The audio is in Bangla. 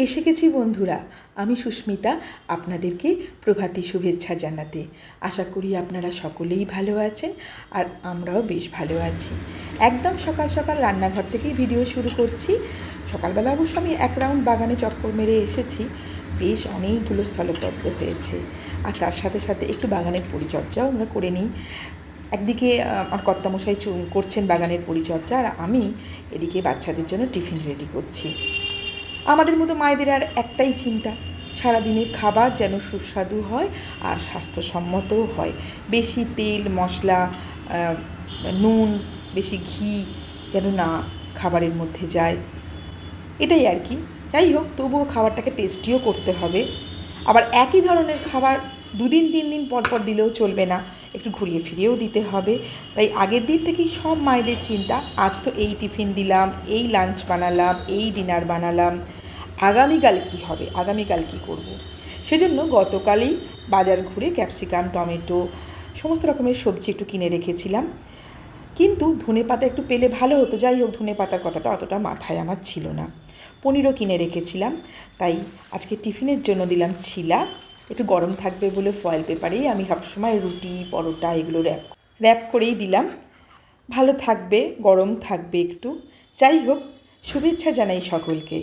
এসে গেছি বন্ধুরা, আমি সুস্মিতা আপনাদেরকে প্রভাতী শুভেচ্ছা জানাতে। আশা করি আপনারা সকলেই ভালো আছেন আর আমরাও বেশ ভালো আছি। একদম সকাল সকাল রান্নাঘর থেকেই ভিডিও শুরু করছি। সকালবেলা অবশ্য আমি এক রাউন্ড বাগানে চক্কর মেরে এসেছি, বেশ অনেকগুলো স্থলপদ্ম হয়েছে। আর তার সাথে সাথে একটু বাগানের পরিচর্যাও আমরা করে নিই। একদিকে আমার কর্তামশাই করছেন বাগানের পরিচর্যা, আর আমি এদিকে বাচ্চাদের জন্য টিফিন রেডি করছি। আমাদের মতো মায়েদের আর একটাই চিন্তা, সারাদিনের খাবার যেন সুস্বাদু হয় আর স্বাস্থ্যসম্মতও হয়। বেশি তেল মশলা, নুন, বেশি ঘি যেন না খাবারের মধ্যে যায়, এটাই আর কি। যাই হোক, তবুও খাবারটাকে টেস্টিও করতে হবে। আবার একই ধরনের খাবার 2 দিন 3 দিন পর পর দিলেও চলবে না, একটু ঘুরিয়ে ফিরিয়েও দিতে হবে। তাই আগের দিন থেকেই সব মায়েদের চিন্তা, আজ তো এই টিফিন দিলাম, এই লাঞ্চ বানালাম, এই ডিনার বানালাম, আগামীকাল কী হবে, আগামীকাল কী করব। সেজন্য গতকালই বাজার ঘুরে ক্যাপসিকাম, টমেটো, সমস্ত রকমের সবজি একটু কিনে রেখেছিলাম। কিন্তু ধনেপাতা একটু পেলে ভালো হতো। যাই হোক, ধনেপাতার কথাটা অতটা মাথায় আমার ছিল না। পনিরও কিনে রেখেছিলাম, তাই আজকে টিফিনের জন্য দিলাম ছিলা। একটু গরম থাকবে বলে ফয়েল পেপারেই আমি সবসময় রুটি, পরোটা এগুলো র্যাপ করেই দিলাম। ভালো থাকবে, গরম থাকবে একটু। যাই হোক, শুভেচ্ছা জানাই সকলকে।